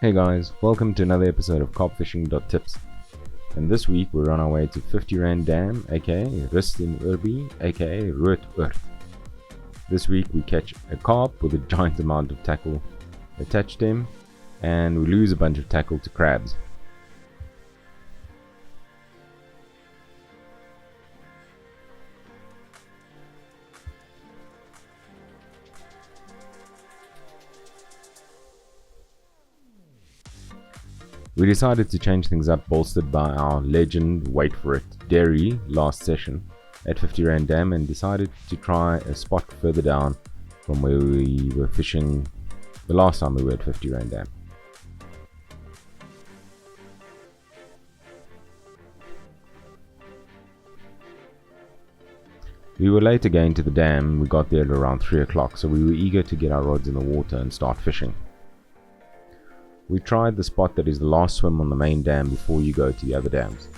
Hey guys, welcome to another episode of CarpFishing.Tips. And this week we're on our way to 50 Rand Dam, aka Rustin Urbi, aka Rood Earth. This week we catch a carp with a giant amount of tackle attached to him, and we lose a bunch of tackle to crabs. We decided to change things up, bolstered by our legend, wait for it, dairy last session at 50 Rand Dam, and decided to try a spot further down from where we were fishing the last time we were at 50 Rand Dam. We were late again to the dam. We got there at around 3 o'clock, so we were eager to get our rods in the water and start fishing. We tried the spot that is the last swim on the main dam before you go to the other dams.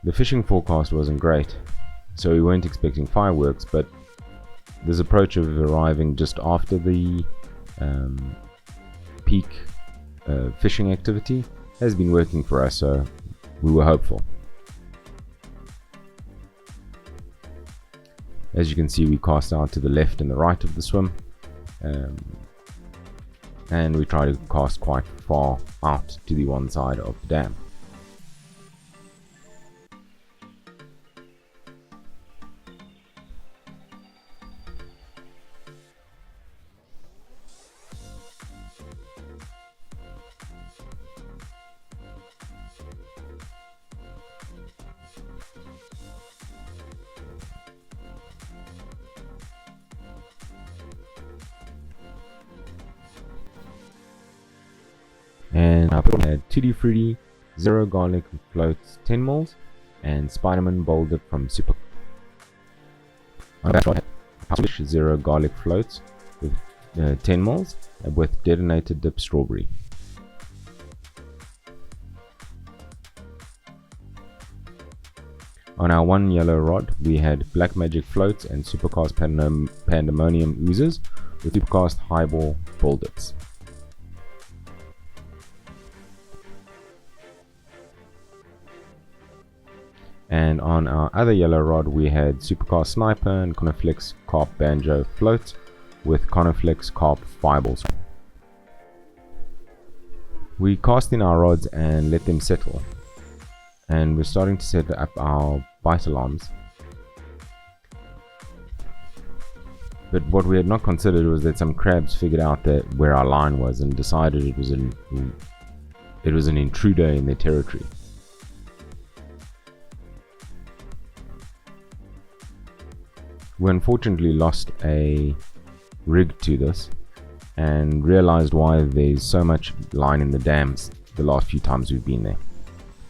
The fishing forecast wasn't great, so we weren't expecting fireworks, but this approach of arriving just after the peak fishing activity has been working for us, so we were hopeful. As you can see, we cast out to the left and the right of the swim. And we try to cast quite far out to the one side of the dam. And I had Tutti Frutti, Zero Garlic Floats 10 mils, and Spiderman Boulder from Super. I had Zero Garlic Floats with 10 mils with detonated dip strawberry. On our one yellow rod, we had Black Magic Floats and Supercast Pandemonium Oozes with Supercast Highball Bull Dips. And on our other yellow rod, we had Supercast Sniper and Coniflex Carp Banjo Floats with Coniflex Carp Fireballs. We cast in our rods and let them settle, and we're starting to set up our bite alarms. But what we had not considered was that some crabs figured out that where our line was and decided it was an intruder in their territory. We unfortunately lost a rig to this and realized why there's so much line in the dams the last few times we've been there.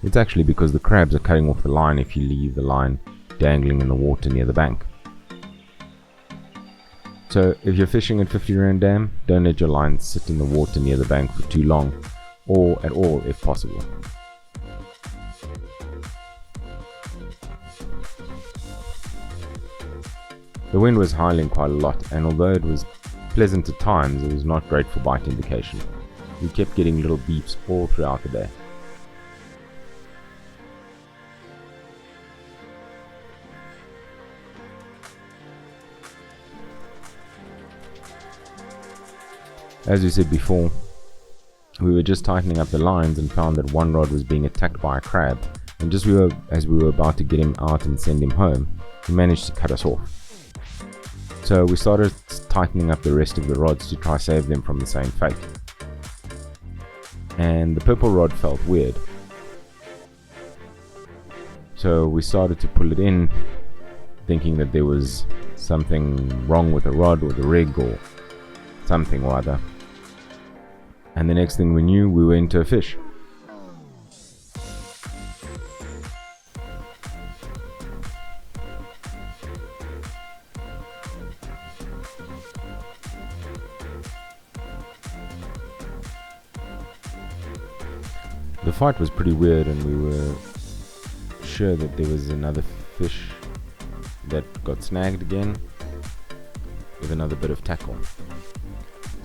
It's actually because the crabs are cutting off the line if you leave the line dangling in the water near the bank. So if you're fishing at 50 Rand Dam, don't let your line sit in the water near the bank for too long, or at all if possible. The wind was howling quite a lot, and although it was pleasant at times, it was not great for bite indication. We kept getting little beeps all throughout the day. As we said before, we were just tightening up the lines and found that one rod was being attacked by a crab, and just as we were about to get him out and send him home, he managed to cut us off. So we started tightening up the rest of the rods to try save them from the same fate. And the purple rod felt weird. So we started to pull it in, thinking that there was something wrong with the rod or the rig or something or other. And the next thing we knew, we were into a fish. The fight was pretty weird, and we were sure that there was another fish that got snagged again with another bit of tackle.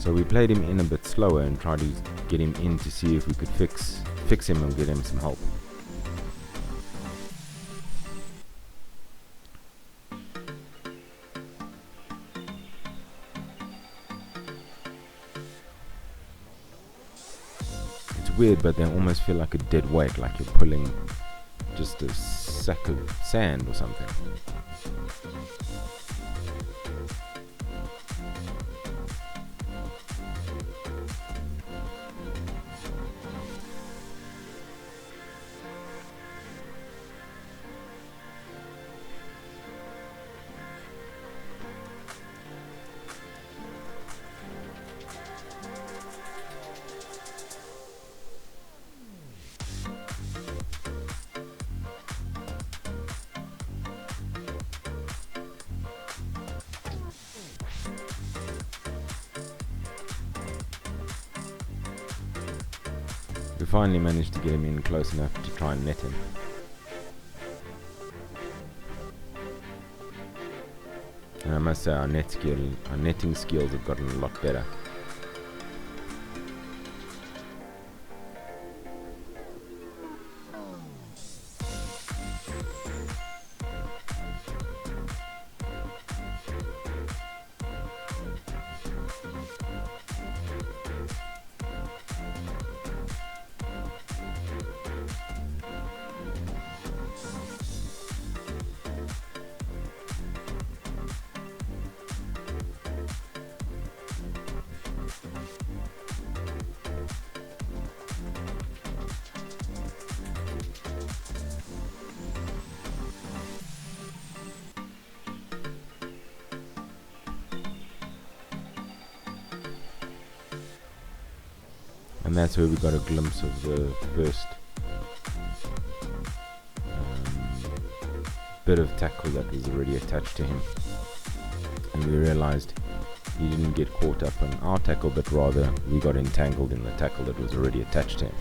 So we played him in a bit slower and tried to get him in to see if we could fix him and get him some help. It's weird, but they almost feel like a dead weight, like you're pulling just a sack of sand or something. We finally managed to get him in close enough to try and net him. And I must say our netting skills have gotten a lot better. And that's where we got a glimpse of the first bit of tackle that was already attached to him. And we realized he didn't get caught up in our tackle, but rather we got entangled in the tackle that was already attached to him.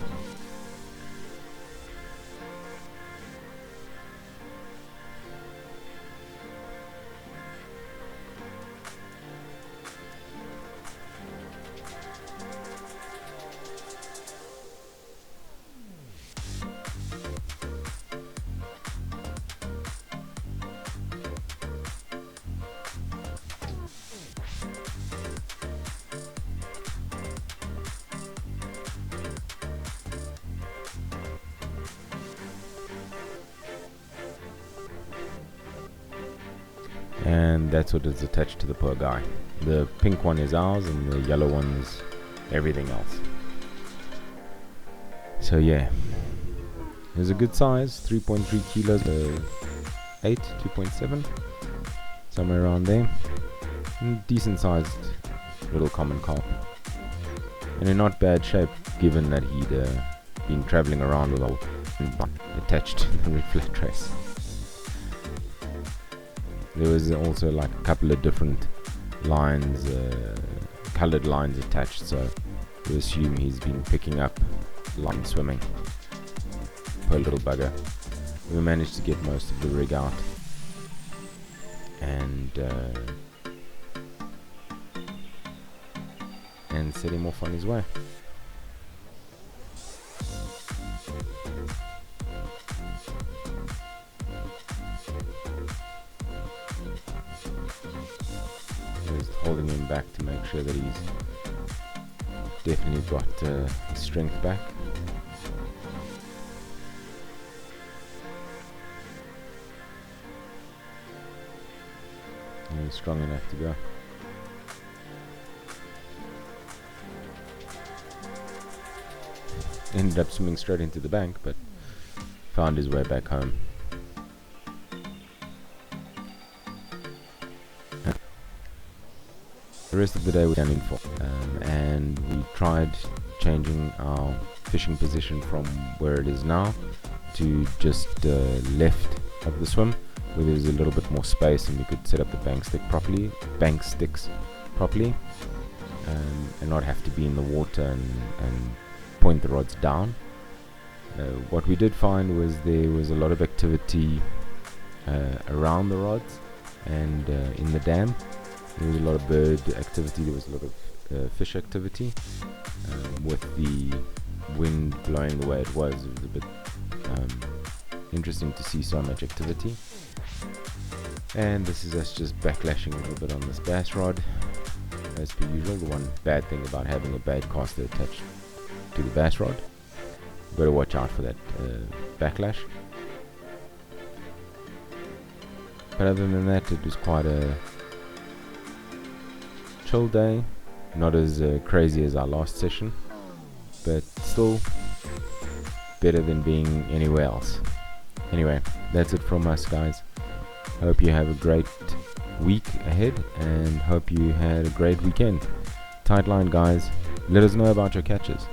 And that's what is attached to the poor guy. The pink one is ours and the yellow one's everything else. So yeah, it was a good size, 3.3 kilos, 2.7, somewhere around there. Decent sized little common carp, and in not bad shape given that he'd been travelling around with all attached to the red flat trace. There was also like a couple of different lines, coloured lines attached, so we assume he's been picking up line swimming. Poor little bugger. We managed to get most of the rig out and set him off on his way. Just holding him back to make sure that he's definitely got his strength back. And he's strong enough to go. Ended up swimming straight into the bank, but found his way back home. The rest of the day we were down in Fort, and we tried changing our fishing position from where it is now to just left of the swim, where there's a little bit more space and we could set up the bank sticks properly, and not have to be in the water and point the rods down. What we did find was there was a lot of activity around the rods and in the dam. There was a lot of bird activity, there was a lot of fish activity. With the wind blowing the way it was a bit interesting to see so much activity. And this is us just backlashing a little bit on this bass rod as per usual. The one bad thing about having a bait caster attached to the bass rod, you've got to watch out for that backlash. But other than that, it was quite a chill day, not as crazy as our last session, but still better than being anywhere else. Anyway, that's it from us, guys. Hope you have a great week ahead and hope you had a great weekend. Tight line, guys. Let us know about your catches.